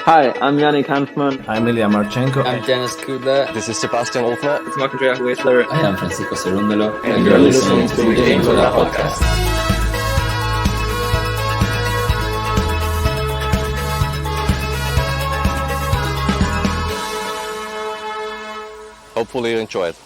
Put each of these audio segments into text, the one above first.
Hi, I'm Yannick Hanfman. I'm Ilya Marchenko. I'm Denis Kudla. This is Sebastian Ofner. It's Andrea Whistler. I am Francisco Cerundolo. And you're listening to the GTL podcast. Hopefully you enjoy it.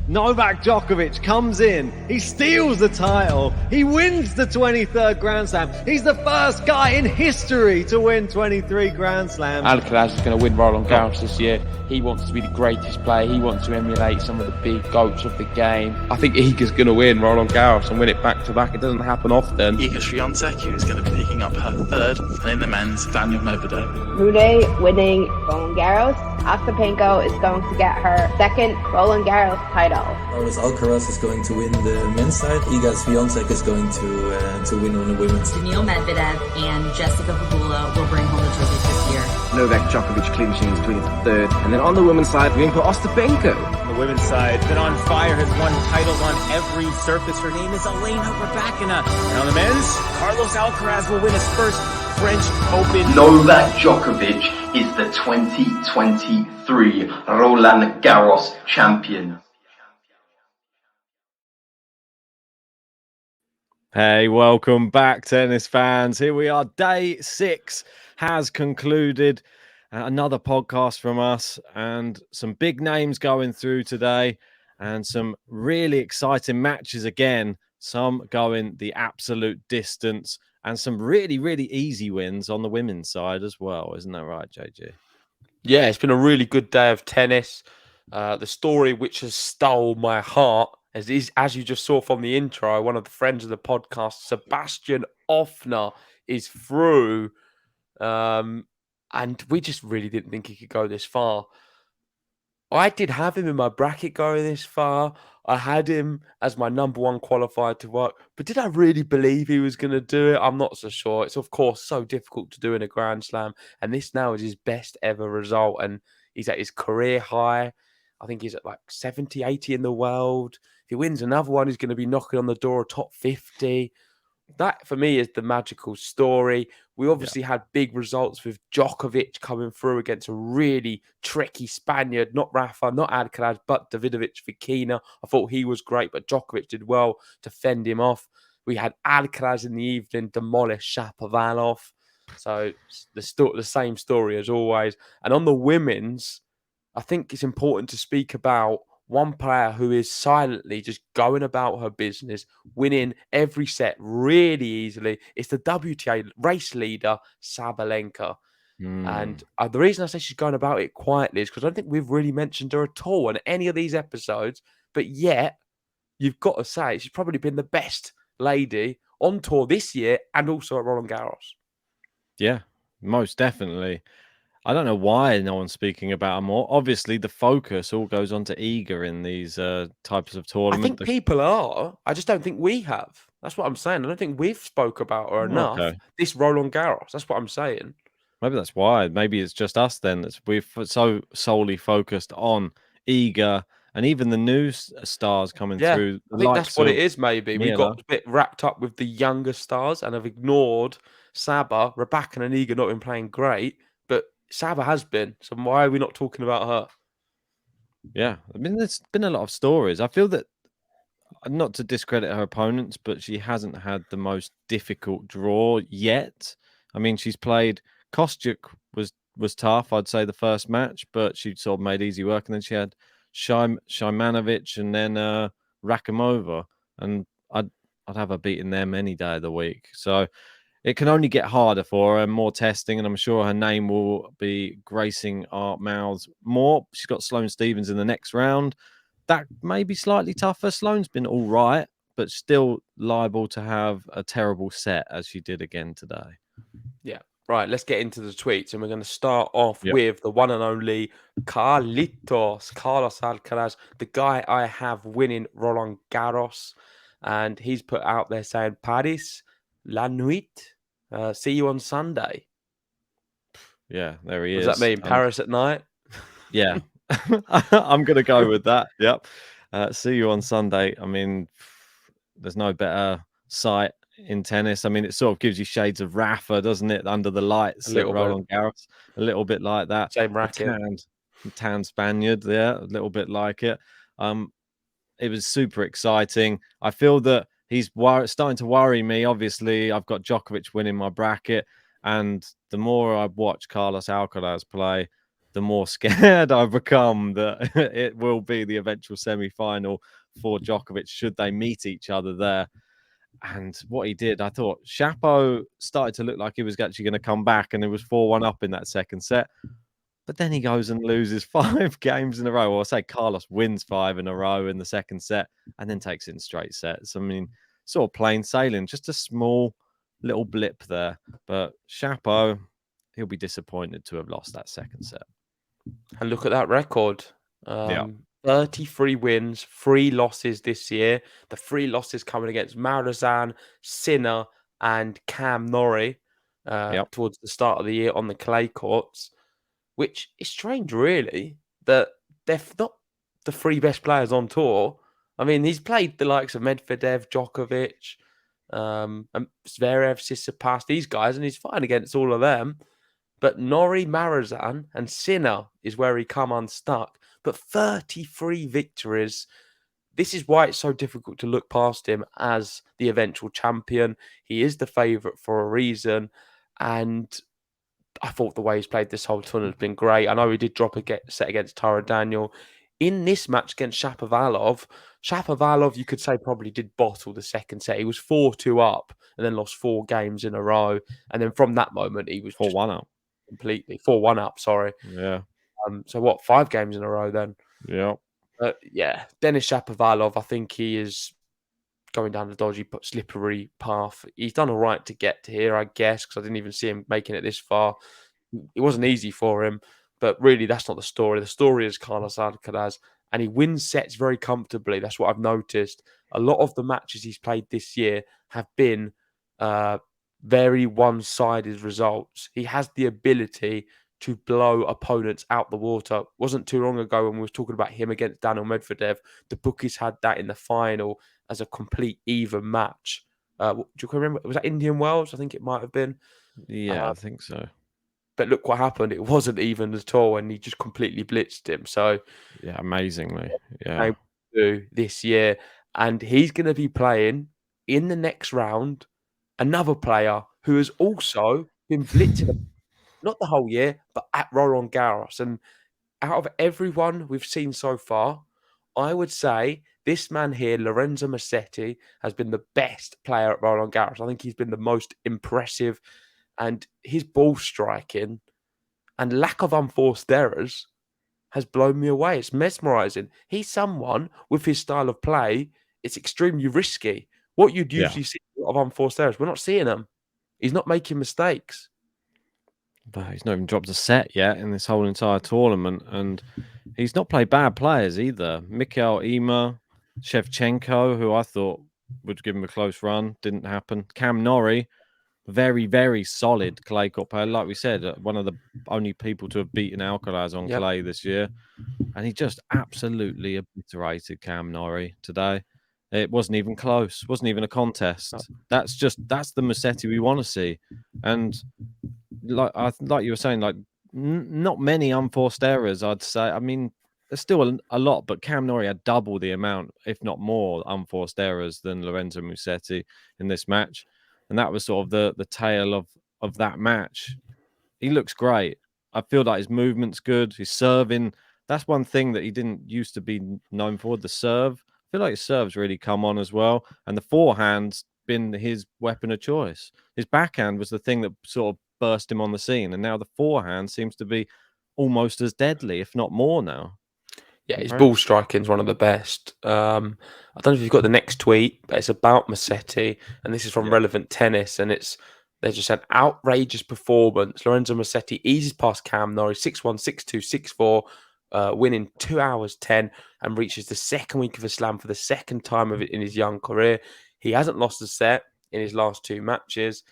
Novak Djokovic comes in, he steals the title, he wins the 23rd Grand Slam. He's the first guy in history to win 23 Grand Slams. Alcaraz is going to win Roland Garros this year. He wants to be the greatest player. He wants to emulate some of the big goats of the game. I think Iga's going to win Roland Garros and win it back to back. It doesn't happen often. Iga Swiatek is going to be picking up her third, and in the men's, Daniel Medvedev. Rude winning Roland Garros. Ostapenko is going to get her second Roland Garros title. Carlos Alcaraz is going to win the men's side. Iga Swiatek is going to win on the women's. Daniil Medvedev and Jessica Pegula will bring home the trophy this year. Novak Djokovic clinching his 23rd. And then on the women's side, we're going for Ostapenko. On the women's side, been on fire, has won titles on every surface. Her name is Elena Rybakina. And on the men's, Carlos Alcaraz will win his first French Open. Novak Djokovic is the 2023 Roland Garros champion. Hey, welcome back, tennis fans. Here we are. Day 6 has concluded. Another podcast from us and some big names going through today and some really exciting matches again. Some going the absolute distance and some really, really easy wins on the women's side as well. Isn't that right, JG? Yeah, it's been a really good day of tennis. The story which has stole my heart, as you just saw from the intro, one of the friends of the podcast, Sebastian Ofner, is through. And we just really didn't think he could go this far. I did have him in my bracket going this far. I had him as my number one qualifier to work. But did I really believe he was going to do it? I'm not so sure. It's, of course, so difficult to do in a Grand Slam. And this now is his best ever result. And he's at his career high. I think he's at like 70, 80 in the world. If he wins another one, he's going to be knocking on the door of top 50. That, for me, is the magical story. We obviously had big results with Djokovic coming through against a really tricky Spaniard. Not Rafa, not Alcaraz, but Davidovich, Fokina. I thought he was great, but Djokovic did well to fend him off. We had Alcaraz in the evening demolish Shapovalov. So the same story as always. And on the women's, I think it's important to speak about one player who is silently just going about her business, winning every set really easily. It's the WTA race leader, Sabalenka. And the reason I say she's going about it quietly is because I don't think we've really mentioned her at all in any of these episodes. But yet, you've got to say, she's probably been the best lady on tour this year and also at Roland Garros. Yeah, most definitely. I don't know why no one's speaking about her more. Obviously, the focus all goes on to Iga in these types of tournaments. I think people are. I just don't think we have. That's what I'm saying. I don't think we've spoke about her enough. Okay. This Roland Garros. That's what I'm saying. Maybe that's why. Maybe it's just us then. We've so solely focused on Iga and even the new stars coming through. I think that's what it is, maybe. We got a bit wrapped up with the younger stars and have ignored Saba, Rybakina and Iga not been playing great. But Saba has been, so why are we not talking about her? Yeah, I mean, there's been a lot of stories. I feel that, not to discredit her opponents, but she hasn't had the most difficult draw yet. I mean, she's played Kostyuk was tough, I'd say, the first match, but she sort of made easy work. And then she had Shimanovic and then Rakhimova, and I'd have her beating them any day of the week. So it can only get harder for her and more testing, and I'm sure her name will be gracing our mouths more. She's got Sloane Stephens in the next round. That may be slightly tougher. Sloane's been all right, but still liable to have a terrible set as she did again today. Yeah. Right, let's get into the tweets, and we're going to start off with the one and only Carlos Alcaraz, the guy I have winning Roland Garros, and he's put out there saying, Paris, la nuit, see you on Sunday. Yeah, there he is. Does that mean Paris at night? Yeah, I'm going to go with that. Yep. See you on Sunday. I mean, there's no better sight in tennis. I mean, it sort of gives you shades of Rafa, doesn't it? Under the lights at Roland Garros, a little bit like that. Same racket. Tan Spaniard, yeah, a little bit like it. It was super exciting. I feel that he's starting to worry me. Obviously, I've got Djokovic winning my bracket, and the more I watch Carlos Alcaraz play, the more scared I've become that it will be the eventual semi-final for Djokovic should they meet each other there. And what he did, I thought Shapo started to look like he was actually going to come back, and it was 4-1 up in that second set. But then he goes and loses 5 games in a row. Or I say Carlos wins 5 in a row in the second set and then takes it in straight sets. I mean, sort of plain sailing, just a small little blip there. But Shapo, he'll be disappointed to have lost that second set. And look at that record. 33 wins, 3 losses this year. The 3 losses coming against Marazan, Sinner, and Cam Norrie towards the start of the year on the clay courts. Which is strange, really, that they're not the 3 best players on tour. I mean, he's played the likes of Medvedev, Djokovic, and Zverev, Tsitsipas, these guys, and he's fine against all of them. But Norrie, Marazan, and Sinner is where he come unstuck. But 33 victories. This is why it's so difficult to look past him as the eventual champion. He is the favourite for a reason, and I thought the way he's played this whole tournament has been great. I know he did drop a set against Tara Daniel. In this match against Shapovalov, you could say probably did bottle the second set. He was 4-2 up and then lost 4 games in a row. And then from that moment, he was 4-1 up. Completely. 4-1 up, sorry. Yeah. So what, 5 games in a row then? Yeah. Yeah, Denis Shapovalov, I think he is going down the dodgy but slippery path. He's done all right to get to here, I guess, because I didn't even see him making it this far. It wasn't easy for him, but really that's not the story. The story is Carlos Alcaraz, and he wins sets very comfortably. That's what I've noticed. A lot of the matches he's played this year have been very one-sided results. He has the ability to blow opponents out the water. Wasn't too long ago when we were talking about him against Daniel Medvedev. The bookies had that in the final as a complete even match. Do you remember? Was that Indian Wells? I think it might have been. Yeah, I think so. But look what happened. It wasn't even at all, and he just completely blitzed him. So, yeah, amazingly. Yeah. Do this year. And he's going to be playing in the next round another player who has also been blitzing not the whole year, but at Roland Garros. And out of everyone we've seen so far, I would say this man here, Lorenzo Musetti, has been the best player at Roland Garros. I think he's been the most impressive, and his ball striking and lack of unforced errors has blown me away. It's mesmerizing. He's someone with his style of play, it's extremely risky. What you'd usually see a lot of unforced errors, we're not seeing them. He's not making mistakes. But he's not even dropped a set yet in this whole entire tournament, and he's not played bad players either. Mikhail Ymer, Shevchenko, who I thought would give him a close run, didn't happen. Cam Norrie, very, very solid clay court player. Like we said, one of the only people to have beaten Alcaraz on clay this year, and he just absolutely obliterated Cam Norrie today. It wasn't even close. Wasn't even a contest. That's the Musetti we want to see, and like you were saying, like not many unforced errors, I'd say. I mean, there's still a lot, but Cam Norrie had double the amount, if not more, unforced errors than Lorenzo Musetti in this match, and that was sort of the tale of that match. He looks great. I feel like his movement's good. His serving, that's one thing that he didn't used to be known for. The serve, I feel like his serve's really come on as well, and the forehand's been his weapon of choice. His backhand was the thing that sort of burst him on the scene, and now the forehand seems to be almost as deadly, if not more now. Yeah, his ball striking is one of the best. I don't know if you've got the next tweet, but it's about Musetti, and this is from Relevant Tennis, and they just said outrageous performance. Lorenzo Musetti eases past Cam Norrie 6-1, 6-2, 6-4, winning 2 hours 10, and reaches the second week of a slam for the second time of it in his young career. He hasn't lost a set in his last 2 matches.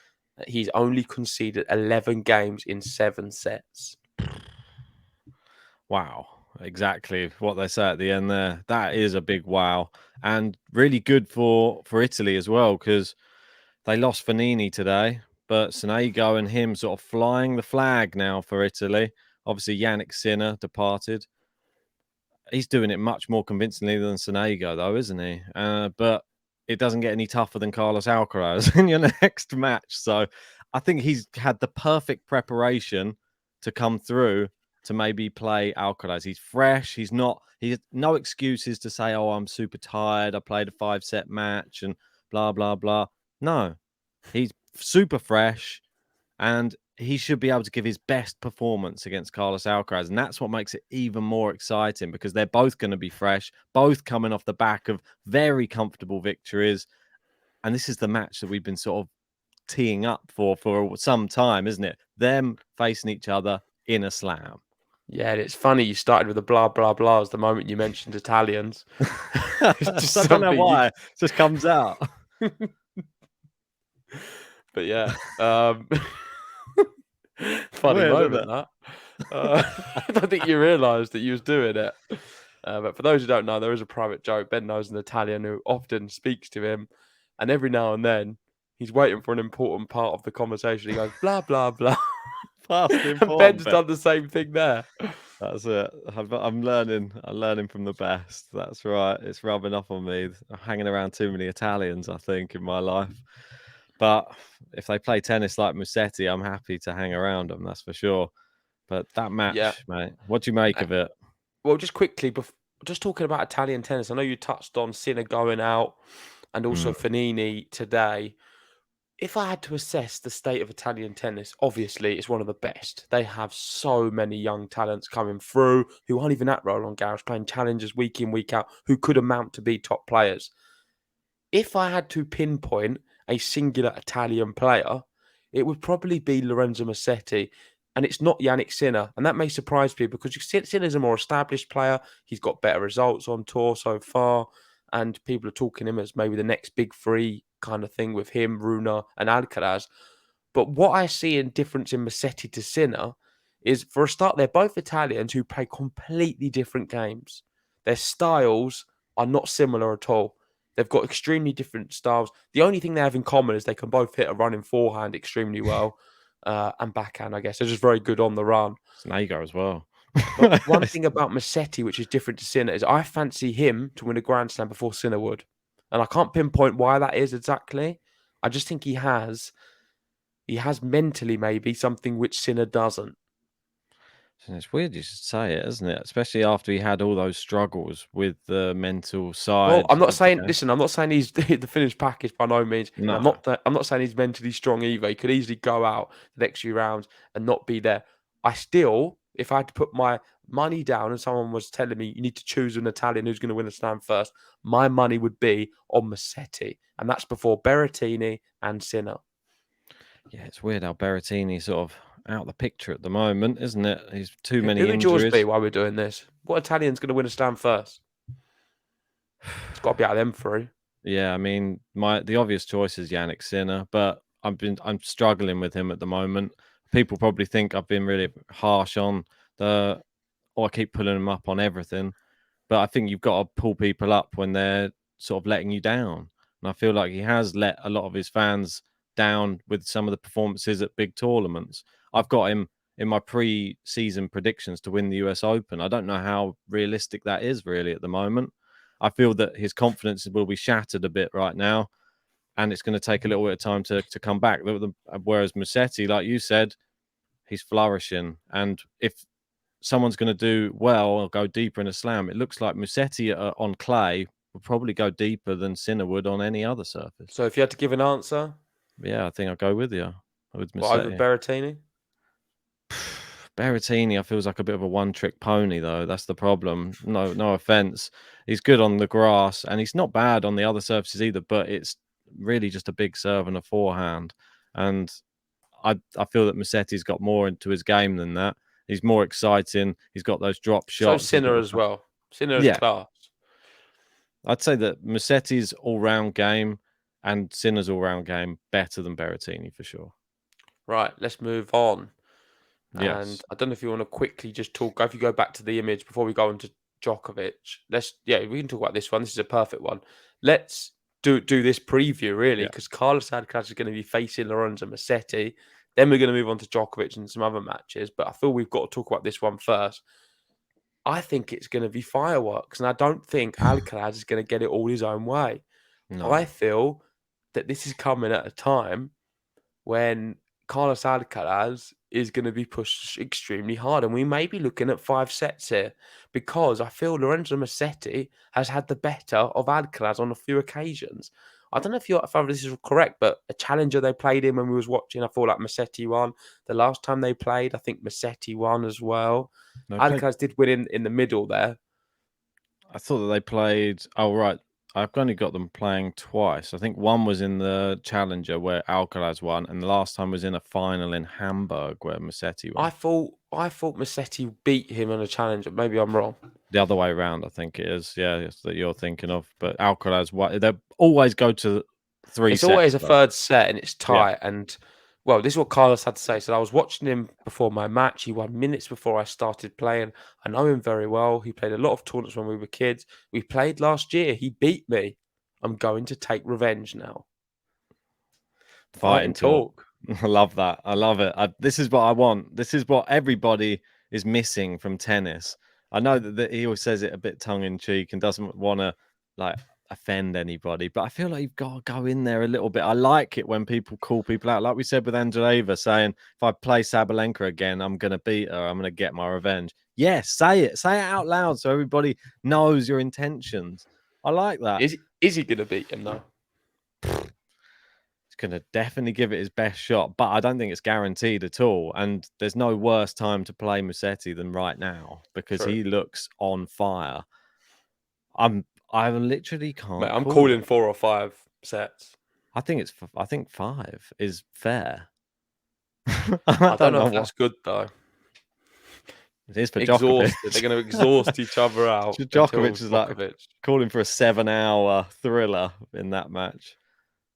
He's only conceded 11 games in 7 sets. Wow. Exactly what they say at the end there. That is a big wow, and really good for Italy as well, because they lost Fanini today, but Sonego and him sort of flying the flag now for Italy. Obviously, Yannick Sinner departed. He's doing it much more convincingly than Sonego, though, isn't he? But it doesn't get any tougher than Carlos Alcaraz in your next match. So I think he's had the perfect preparation to come through to maybe play Alcaraz. He's fresh. He's no excuses to say, oh, I'm super tired. I played a 5-set match and blah, blah, blah. No, he's super fresh and he should be able to give his best performance against Carlos Alcaraz. And that's what makes it even more exciting because they're both going to be fresh, both coming off the back of very comfortable victories. And this is the match that we've been sort of teeing up for some time, isn't it? Them facing each other in a slam. Yeah, and it's funny you started with the blah, blah, blahs the moment you mentioned Italians. I don't know why. It just comes out. But yeah, funny Weird, moment that. I don't think you realised that you was doing it. But for those who don't know, there is a private joke. Ben knows an Italian who often speaks to him, and every now and then he's waiting for an important part of the conversation. He goes blah blah blah. And Ben's done the same thing there. That's it. I'm learning from the best. That's right. It's rubbing off on me. I'm hanging around too many Italians, I think, in my life. But if they play tennis like Musetti, I'm happy to hang around them. That's for sure. But that match, mate, what do you make of it? Well, just quickly, just talking about Italian tennis, I know you touched on Sinner going out and also Fanini today. If I had to assess the state of Italian tennis, obviously it's one of the best. They have so many young talents coming through who aren't even at Roland Garros, playing challengers week in, week out, who could amount to be top players. If I had to pinpoint a singular Italian player, it would probably be Lorenzo Musetti. And it's not Yannick Sinner. And that may surprise people because Sinner's a more established player. He's got better results on tour so far. And people are talking him as maybe the next big three kind of thing with him, Runa and Alcaraz. But what I see in difference in Musetti to Sinner is, for a start, they're both Italians who play completely different games. Their styles are not similar at all. They've got extremely different styles. The only thing they have in common is they can both hit a running forehand extremely well. And backhand, I guess. They're just very good on the run. Sonego as well. But one thing about Musetti, which is different to Sinner, is I fancy him to win a Grand Slam before Sinner would. And I can't pinpoint why that is exactly. I just think he has mentally maybe something which Sinner doesn't. It's weird you should say it, isn't it? Especially after he had all those struggles with the mental side. Well, I'm not saying. Listen, I'm not saying he's the finished package by no means. No. I'm not saying he's mentally strong either. He could easily go out the next few rounds and not be there. I still, if I had to put my money down and someone was telling me you need to choose an Italian who's going to win a slam first, my money would be on Musetti, and that's before Berrettini and Sinner. Yeah, it's weird how Berrettini sort of out of the picture at the moment, isn't it? He's too many injuries. Who would yours be while we're doing this? What Italian's going to win a slam first? It's got to be out of them three. Yeah, I mean, the obvious choice is Yannick Sinner, but I'm struggling with him at the moment. People probably think I've been really harsh on I keep pulling him up on everything, but I think you've got to pull people up when they're sort of letting you down. And I feel like he has let a lot of his fans down with some of the performances at big tournaments. I've got him in my pre-season predictions to win the US Open. I don't know how realistic that is really at the moment. I feel that his confidence will be shattered a bit right now, and it's going to take a little bit of time to come back. Whereas Musetti, like you said, he's flourishing. And if someone's going to do well or go deeper in a slam, it looks like Musetti on clay will probably go deeper than Sinner would on any other surface. So if you had to give an answer? Yeah, I think I'll go with you. With Musetti. What, over Berrettini? Berrettini, I feels like a bit of a one-trick pony, though. That's the problem. No offense. He's good on the grass, and he's not bad on the other surfaces either. But it's really just a big serve and a forehand. And I feel that Musetti's got more into his game than that. He's more exciting. He's got those drop shots. So Sinner as well. Sinner is class. I'd say that Musetti's all-round game and Sinner's all-round game better than Berrettini for sure. Right, let's move on. Yes. And I don't know if you want to quickly just talk. If you go back to the image before we go on to Djokovic, we can talk about this one. This is a perfect one. Let's do this preview really, because Carlos Alcaraz is going to be facing Lorenzo Musetti. Then we're going to move on to Djokovic and some other matches. But I feel we've got to talk about this one first. I think it's going to be fireworks, and I don't think Alcaraz is going to get it all his own way. No. I feel that this is coming at a time when Carlos Alcaraz is going to be pushed extremely hard, and we may be looking at 5 sets here, because I feel Lorenzo Musetti has had the better of Alcaraz on a few occasions. I don't know if this is correct, but a challenger they played in when we was watching, I feel like Musetti won. The last time they played, I think Musetti won as well. Alcaraz did win in the middle there. I thought that they played. Oh, right. I've only got them playing twice. I think one was in the Challenger where Alcaraz won, and the last time was in a final in Hamburg where Musetti won. I thought Musetti beat him in a Challenger. Maybe I'm wrong. The other way around, I think it is. Yeah, that you're thinking of. But Alcaraz, they always go to 3 It's sets. It's always a third set, and it's tight. Yeah. And well, this is what Carlos had to say. So I was watching him before my match. He won minutes before I started playing. I know him very well. He played a lot of tournaments when we were kids. We played last year. He beat me. I'm going to take revenge now. Fighting talk. I love that. I love it. This is what I want. This is what everybody is missing from tennis. I know that he always says it a bit tongue in cheek and doesn't want to offend anybody, but I feel like you've got to go in there a little bit. I like it when people call people out, like we said with Andreeva, saying if I play Sabalenka again, I'm going to beat her. I'm going to get my revenge. Yes, say it out loud so everybody knows your intentions. I like that. Is he going to beat him though? He's going to definitely give it his best shot, but I don't think it's guaranteed at all. And there's no worse time to play Musetti than right now, because he looks on fire. I literally can't. Mate, I'm calling 4 or 5 sets. I think 5 is fair. I don't know if that's good though. It is for Djokovic. They're going to exhaust each other out. Djokovic is like calling for a 7-hour thriller in that match.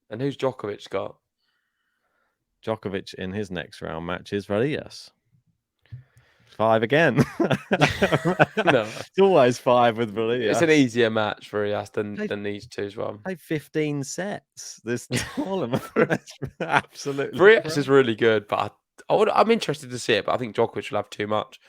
And who's Djokovic got? Djokovic in his next round match is Varillas. 5 again. No, it's always 5 with Varillas. It's an easier match for Varillas than these two as well. Played 15 sets this tournament. Absolutely. Varillas is really good, but I'm interested to see it. But I think Djokovic will have too much.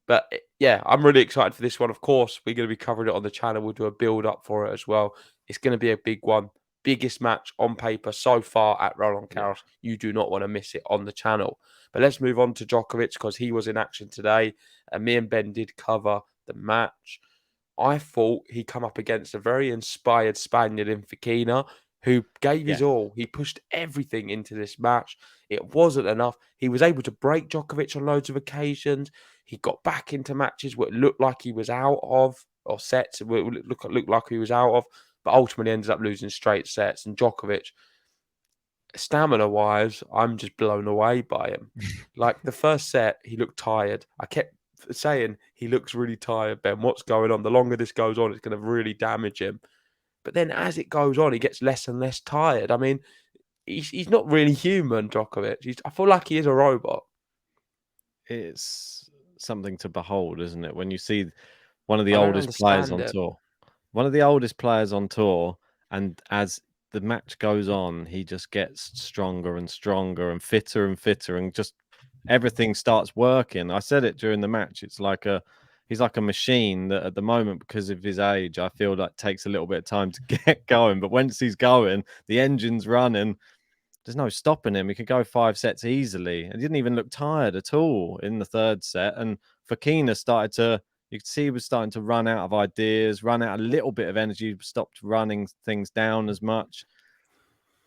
But yeah, I'm really excited for this one. Of course, we're going to be covering it on the channel. We'll do a build up for it as well. It's going to be a big one. Biggest match on paper so far at Roland Garros. You do not want to miss it on the channel. But let's move on to Djokovic, because he was in action today. And me and Ben did cover the match. I thought he come up against a very inspired Spaniard in Fokina, who gave his all. He pushed everything into this match. It wasn't enough. He was able to break Djokovic on loads of occasions. He got back into matches where it looked like he was out of, or sets where it looked like he was out of, but ultimately ended up losing straight sets. And Djokovic, stamina-wise, I'm just blown away by him. Like the first set, he looked tired. I kept saying he looks really tired, Ben. What's going on? The longer this goes on, it's going to really damage him. But then as it goes on, he gets less and less tired. I mean, he's not really human, Djokovic. I feel like he is a robot. It's something to behold, isn't it? When you see one of the oldest players on tour. One of the oldest players on tour, and as the match goes on, he just gets stronger and stronger and fitter, and just everything starts working. I said it during the match. It's like he's like a machine that at the moment, because of his age, I feel like takes a little bit of time to get going. But once he's going, the engine's running. There's no stopping him. He could go 5 sets easily. He didn't even look tired at all in the 3rd set. And Fokina started to, you could see he was starting to run out of ideas, run out a little bit of energy, stopped running things down as much.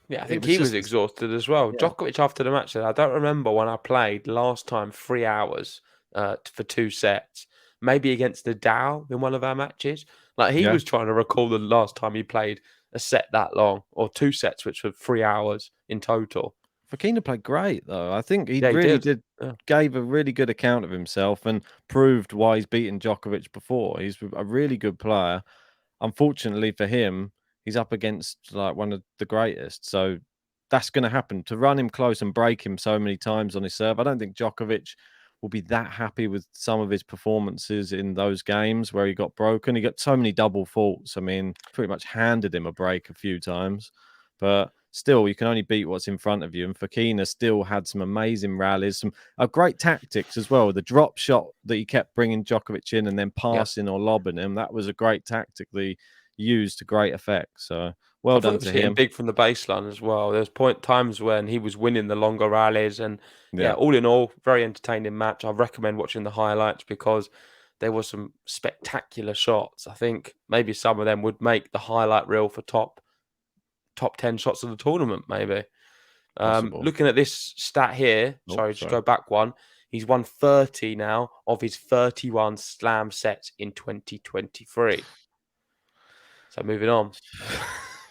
Yeah, I think he was exhausted as well. Yeah. Djokovic after the match said, I don't remember when I played last time 3 hours for 2 sets. Maybe against the Dow in one of our matches. Like he was trying to recall the last time he played a set that long, or 2 sets, which were 3 hours in total. Fokina played great, though. I think he really did gave a really good account of himself and proved why he's beaten Djokovic before. He's a really good player. Unfortunately for him, he's up against like one of the greatest. So that's going to happen. To run him close and break him so many times on his serve, I don't think Djokovic will be that happy with some of his performances in those games where he got broken. He got so many double faults. I mean, pretty much handed him a break a few times, but still, you can only beat what's in front of you. And Fokina still had some amazing rallies, some great tactics as well. The drop shot that he kept bringing Djokovic in and then passing or lobbing him, that was a great tactic that he used to great effect. So well done to hitting him. Big from the baseline as well. There's times when he was winning the longer rallies, and all in all, very entertaining match. I recommend watching the highlights because there were some spectacular shots. I think maybe some of them would make the highlight reel for top 10 shots of the tournament, maybe. Looking at this stat here, just go back one. He's won 30 now of his 31 slam sets in 2023. So moving on.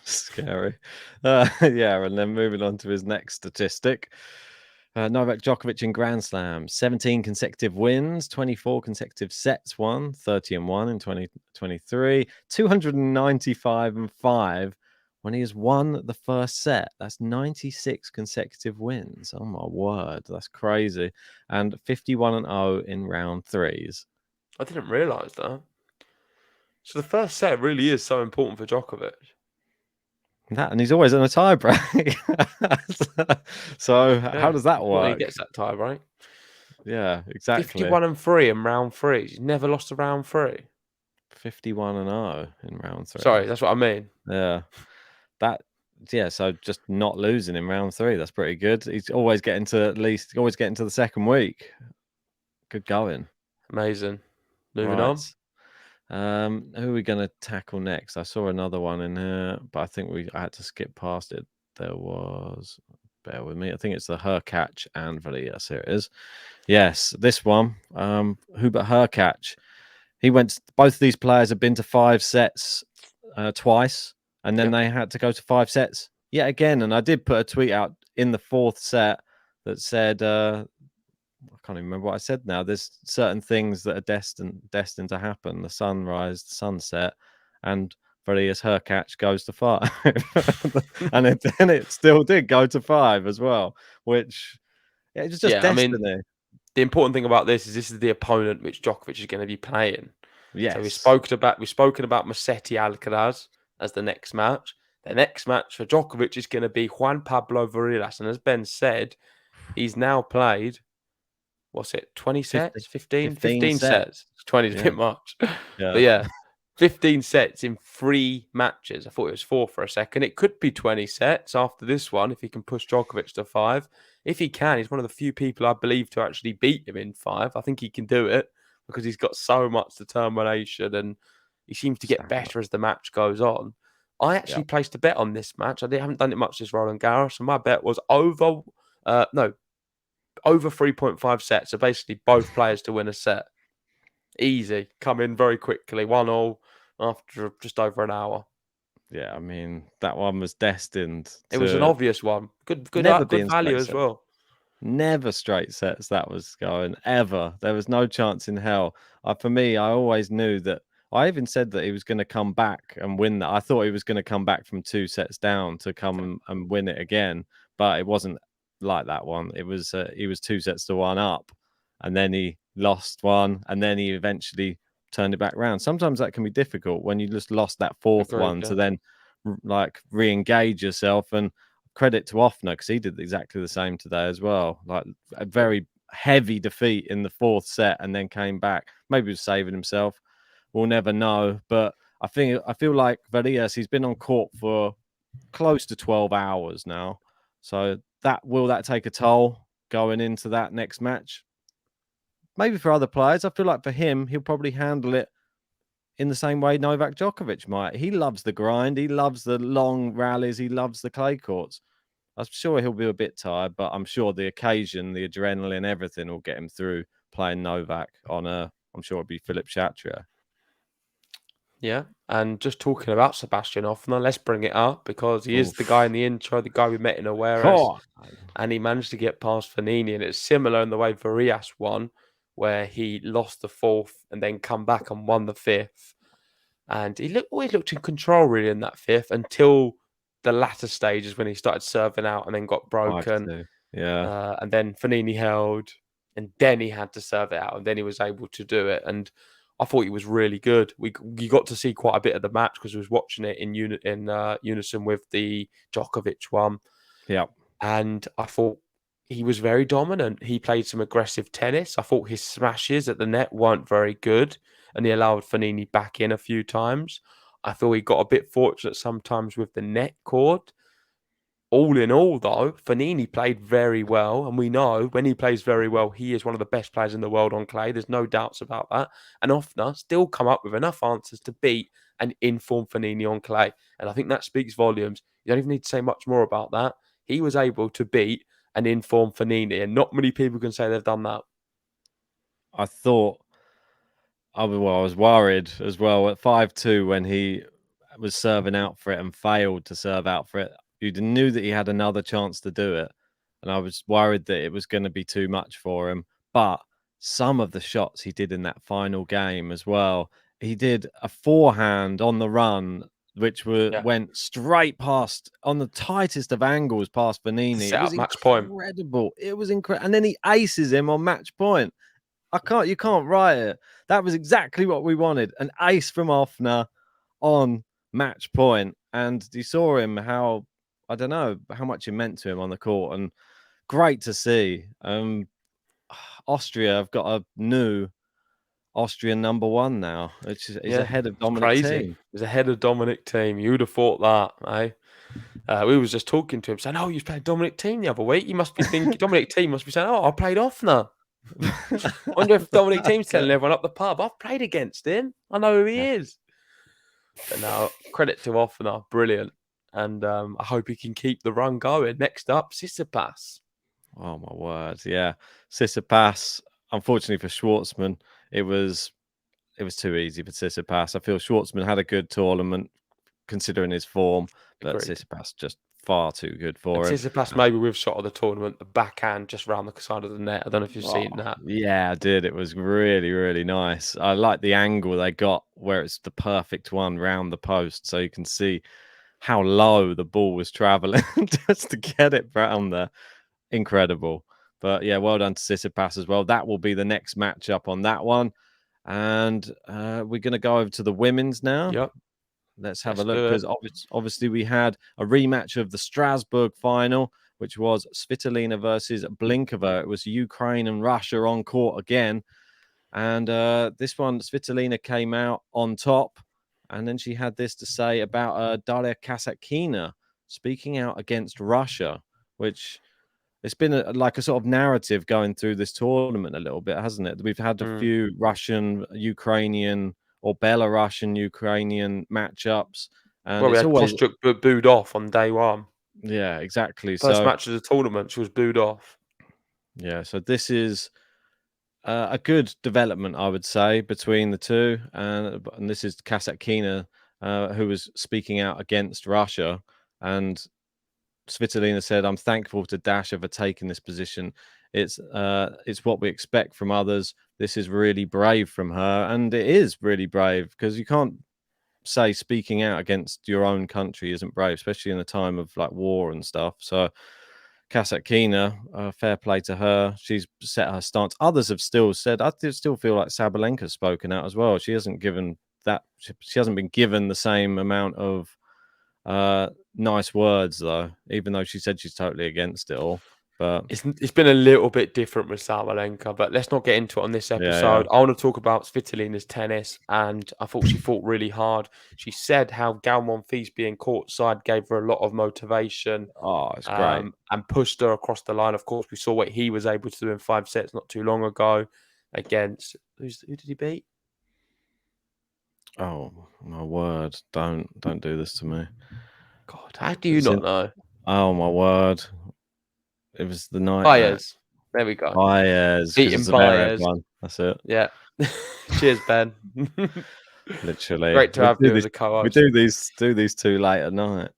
Scary. And then moving on to his next statistic. Novak Djokovic in Grand Slam, 17 consecutive wins, 24 consecutive sets won, 30-1 in 2023, 295-5 when he has won the first set. That's 96 consecutive wins. Oh my word, that's crazy. And 51-0 in round threes. I didn't realise that. So the first set really is so important for Djokovic. And he's always in a tie break. So how does that work? He gets that tie break. Yeah, exactly. 51-3 in round three. He's never lost a round three. 51-0 in round three. Sorry, that's what I mean. Yeah. So just not losing in round three. That's pretty good. He's always getting to the second week. Good going. Amazing. Moving on. Who are we going to tackle next? I saw another one in here, but I think I had to skip past it. There was, bear with me, I think it's the Hurkacz and Varillas. Here it is. Yes, this one. Hubert Hurkacz. Both of these players have been to 5 sets twice, and then they had to go to 5 sets yet again. And I did put a tweet out in the 4th set that said, I can't even remember what I said now. There's certain things that are destined to happen. The sunrise, the sunset, and Varillas Hurkacz goes to 5. And then it still did go to 5 as well, which it was just destiny. I mean, the important thing about this is the opponent which Djokovic is going to be playing. Yes. So we've spoken about Musetti Alcaraz as the next match. The next match for Djokovic is going to be Juan Pablo Varillas. And as Ben said, he's now played, 20 sets? 15 sets. 20 is a bit much. But 15 sets in 3 matches. I thought it was 4 for a second. It could be 20 sets after this one if he can push Djokovic to 5. If he can, he's one of the few people I believe to actually beat him in 5. I think he can do it because he's got so much determination and he seems to get better as the match goes on. I actually placed a bet on this match. I haven't done it much this Roland Garros, and my bet was over 3.5 sets. So basically both players to win a set. Easy. Come in very quickly. 1-1 after just over an hour. Yeah, I mean, that one was destined. It was an obvious one. Good value as well. Never straight sets that was going, ever. There was no chance in hell. For me, I always knew that. I even said that he was going to come back and win that. I thought he was going to come back from 2 sets down to come and win it again. But it wasn't like that one. It was he was 2 sets to 1 up, and then he lost one, and then he eventually turned it back round. Sometimes that can be difficult when you just lost that 4th one to then like re-engage yourself. And credit to Ofner because he did exactly the same today as well. Like a very heavy defeat in the 4th set and then came back. Maybe he was saving himself. We'll never know. But I feel like Varillas, he's been on court for close to 12 hours now. So will that take a toll going into that next match? Maybe for other players. I feel like for him, he'll probably handle it in the same way Novak Djokovic might. He loves the grind. He loves the long rallies. He loves the clay courts. I'm sure he'll be a bit tired, but I'm sure the occasion, the adrenaline, everything will get him through playing Novak on I'm sure it'll be Philippe Chatrier. Yeah, and just talking about Sebastian Ofner, let's bring it up because he is the guy in the intro, the guy we met in Awareness, and he managed to get past Fognini, and it's similar in the way Varillas won, where he lost the 4th and then come back and won the 5th. And he always looked in control really in that 5th until the latter stages when he started serving out and then got broken. Yeah. And then Fognini held. and then he had to serve it out, and then he was able to do it. And I thought he was really good. We got to see quite a bit of the match because we was watching it in unison with the Djokovic one. Yeah. And I thought he was very dominant. He played some aggressive tennis. I thought his smashes at the net weren't very good, and he allowed Fognini back in a few times. I thought he got a bit fortunate sometimes with the net cord. All in all, though, Fognini played very well, and we know when he plays very well, he is one of the best players in the world on clay. There's no doubts about that. And Ofner still come up with enough answers to beat an informed Fognini on clay. And I think that speaks volumes. You don't even need to say much more about that. He was able to beat an informed Fognini, and not many people can say they've done that. I thought, I was worried as well at 5-2 when he was serving out for it and failed to serve out for it. You knew that he had another chance to do it, and I was worried that it was going to be too much for him. But some of the shots he did in that final game as well, he did a forehand on the run, which went straight past on the tightest of angles past Fognini. It was incredible. It was incredible, and then he aces him on match point. You can't write it. That was exactly what we wanted. An ace from Ofner on match point. And you saw him I don't know how much it meant to him on the court. And great to see. Austria have got a new Austrian number one now. It's ahead of Dominic Thiem. It's ahead of Dominic Thiem. You would have thought that, eh? We was just talking to him saying, "Oh, you played Dominic Thiem the other week." You must be thinking Dominic Thiem must be saying, "Oh, I played Ofner." I wonder if Dominic Thiem's telling everyone up the pub, "I've played against him. I know who he is." But now, credit to Ofner, brilliant, and I hope he can keep the run going. Next up, Tsitsipas. Oh my word, yeah, Tsitsipas. Unfortunately for Schwartzman, it was too easy for Tsitsipas. I feel Schwartzman had a good tournament considering his form, but Tsitsipas just far too good for him. Tsitsipas maybe with shot of the tournament, the backhand just round the side of the net. I don't know if you've seen that. Yeah, I did. It was really, really nice. I like the angle they got where it's the perfect one round the post, so you can see how low the ball was traveling just to get it round there. Incredible. But yeah, well done to Tsitsipas as well. That will be the next matchup on that one. And we're going to go over to the women's now. Yep. Let's have a look, because obviously we had a rematch of the Strasbourg final, which was Svitolina versus Blinkova. It was Ukraine and Russia on court again. And this one, Svitolina came out on top. And then she had this to say about Daria Kasatkina speaking out against Russia, which it's been like a sort of narrative going through this tournament a little bit, hasn't it? We've had a few Russian, Ukrainian, or Belarusian, Ukrainian matchups. And we had Kostyuk booed off on day one. Yeah, exactly. First match of the tournament, she was booed off. Yeah, so this is a good development, I would say, between the two. And this is Kasatkina, who was speaking out against Russia. And Svitolina said, "I'm thankful to Dasha for taking this position. It's what we expect from others. This is really brave from her." And it is really brave, because you can't say speaking out against your own country isn't brave, especially in a time of like war and stuff. So Kasatkina, fair play to her. She's set her stance. Others have still said, I still feel like Sabalenka's spoken out as well. She hasn't given that. She hasn't been given the same amount of nice words, though, even though she said she's totally against it all. But it's been a little bit different with Sabalenka, but let's not get into it on this episode. I want to talk about Svitolina's tennis, and I thought she fought really hard. She said how Galmon Fils being courtside gave her a lot of motivation. Oh, it's great. And pushed her across the line. Of course, we saw what he was able to do in 5 sets not too long ago against... Who did he beat? Oh, my word. Don't do this to me. God, how do you not know? Oh, my word. It was the night. Baez. There we go. Baez. Beating Baez. That's it. Yeah. Cheers, Ben. Literally. Great to have you as a co-host. We do these too late at night.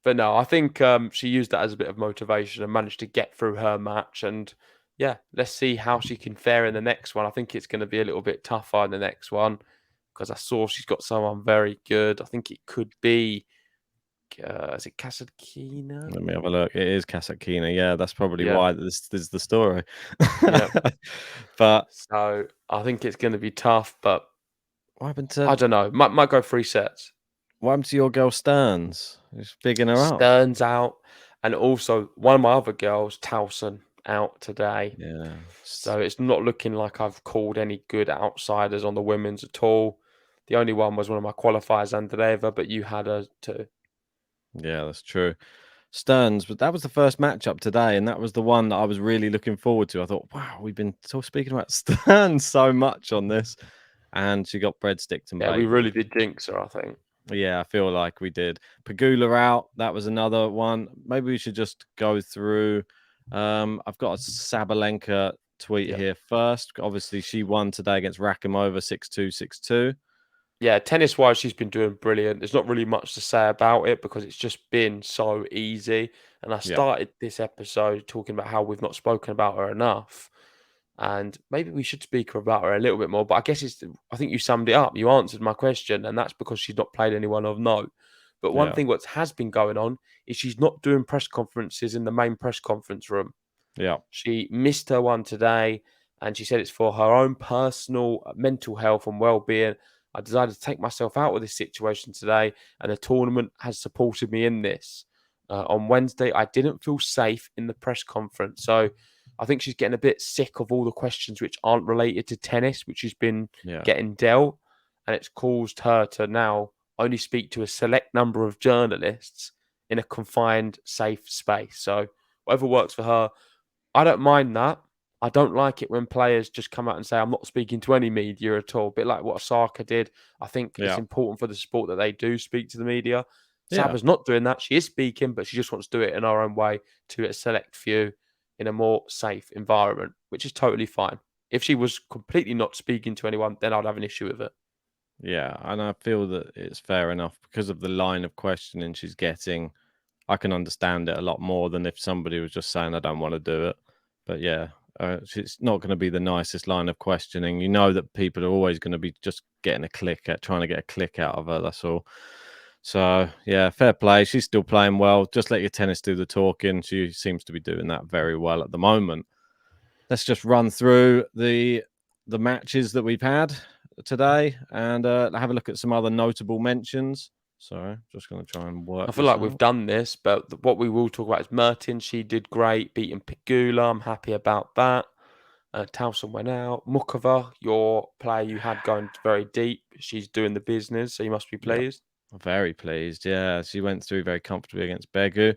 But no, I think she used that as a bit of motivation and managed to get through her match. And yeah, let's see how she can fare in the next one. I think it's going to be a little bit tougher in the next one, because I saw she's got someone very good. I think it could be is it Kasatkina? Let me have a look. It is Kasatkina. Yeah, that's probably Yeah. why this is the story. Yeah. But So I think it's going to be tough, but what happened to I don't know. Might go 3 sets. what happened to your girl Stearns? Who's bigging her up? Stearns out, and also one of my other girls, Towson, out today. Yeah. So it's not looking like I've called any good outsiders on the women's at all. The only one was one of my qualifiers, Andreeva, but you had her too. Yeah, that's true. Stearns, but that was the first matchup today, and that was the one that I was really looking forward to. I thought, wow, we've been speaking about Stearns so much on this, and she got breadsticked and Yeah, we really did jinx her, I think. Yeah, I feel like we did. Pegula out. That was another one. Maybe we should just go through. I've got a Sabalenka tweet here first. Obviously, she won today against Rakimova 6-2, 6-2. Yeah, tennis-wise, she's been doing brilliant. There's not really much to say about it because it's just been so easy. And I started this episode talking about how we've not spoken about her enough. And maybe we should speak about her a little bit more. But I guess I think you summed it up. You answered my question, and that's because she's not played anyone of note. But one thing what has been going on is she's not doing press conferences in the main press conference room. Yeah. She missed her one today, and she said it's for her own personal mental health and well-being. I decided to take myself out of this situation today, and the tournament has supported me in this. On Wednesday, I didn't feel safe in the press conference. So I think she's getting a bit sick of all the questions which aren't related to tennis, which has been getting dealt. And it's caused her to now only speak to a select number of journalists in a confined, safe space. So whatever works for her, I don't mind that. I don't like it when players just come out and say, I'm not speaking to any media at all. A bit like what Osaka did. I think it's important for the sport that they do speak to the media. Saba's not doing that. She is speaking, but she just wants to do it in her own way to a select few in a more safe environment, which is totally fine. If she was completely not speaking to anyone, then I'd have an issue with it. Yeah, and I feel that it's fair enough because of the line of questioning she's getting. I can understand it a lot more than if somebody was just saying, I don't want to do it. But yeah, it's not going to be the nicest line of questioning. You know that people are always going to be just getting trying to get a click out of her. That's all. So yeah, fair play. She's still playing well. Just let your tennis do the talking. She seems to be doing that very well at the moment. Let's just run through the matches that we've had today and have a look at some other notable mentions. Sorry, just going to try and work. I feel like we've done this, but what we will talk about is Mertens. She did great, beating Pegula. I'm happy about that. Towson went out. Mukova, your player you had going very deep. She's doing the business, so you must be pleased. Yep. Very pleased. Yeah, she went through very comfortably against Begu.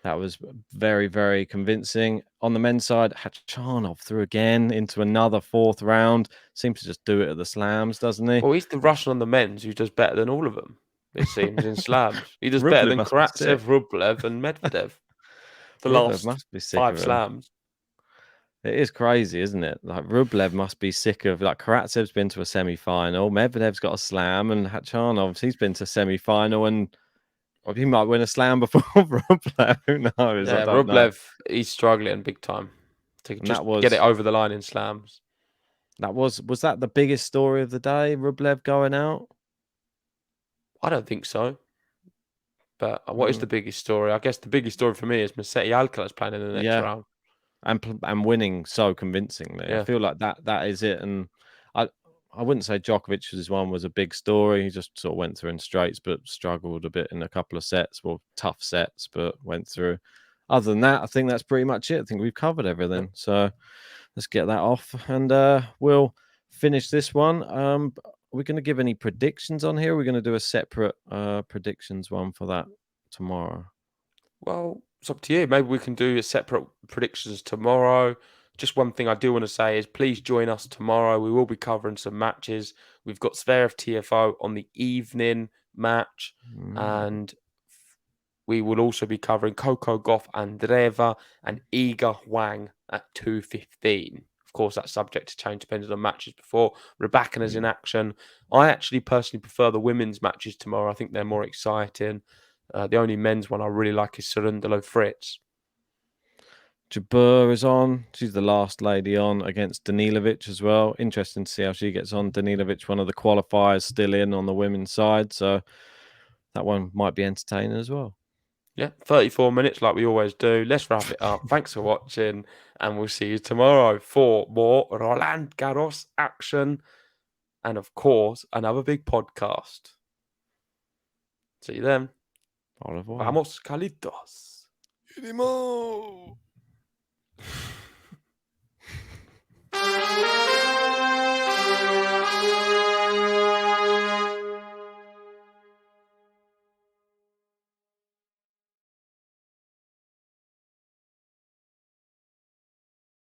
That was very, very convincing. On the men's side, Khachanov through again into another fourth round. Seems to just do it at the slams, doesn't he? Well, he's the Russian on the men's who does better than all of them, it seems, in slams. He does better than Karatsev, Rublev, and Medvedev. The last must be sick 5 slams. It is crazy, isn't it? Like Rublev must be sick of Karatsev's been to a semi-final, Medvedev's got a slam, and Khachanov, he's been to semi-final, and he might win a slam before Rublev. Who knows? Yeah, Rublev, he's struggling big time to just get it over the line in slams. That was that the biggest story of the day? Rublev going out? I don't think so. But what is the biggest story? I guess the biggest story for me is Musetti Alcaraz playing in the next round. And winning so convincingly. Yeah. I feel like that is it. And I wouldn't say Djokovic's one was a big story. He just sort of went through in straights, but struggled a bit in a couple of sets. Well, tough sets, but went through. Other than that, I think that's pretty much it. I think we've covered everything. So let's get that off, and we'll finish this one. Are we going to give any predictions on here? We're going to do a separate predictions one for that tomorrow. Well, it's up to you. Maybe we can do a separate predictions tomorrow. Just one thing I do want to say is please join us tomorrow. We will be covering some matches. We've got Zverev TFO on the evening match, and we will also be covering Coco Gauff Andreeva and Iga Huang at 2:15. Of course, that's subject to change depending on matches before. Rybakina's in action. I actually personally prefer the women's matches tomorrow. I think they're more exciting. The only men's one I really like is Cerundolo Fritz. Jabeur is on. She's the last lady on against Danilovic as well. Interesting to see how she gets on. Danilovic, one of the qualifiers, still in on the women's side. So that one might be entertaining as well. Yeah, 34 minutes like we always do. Let's wrap it up. Thanks for watching, and we'll see you tomorrow for more Roland Garros action and, of course, another big podcast. See you then. Au revoir. Vamos, Calitos.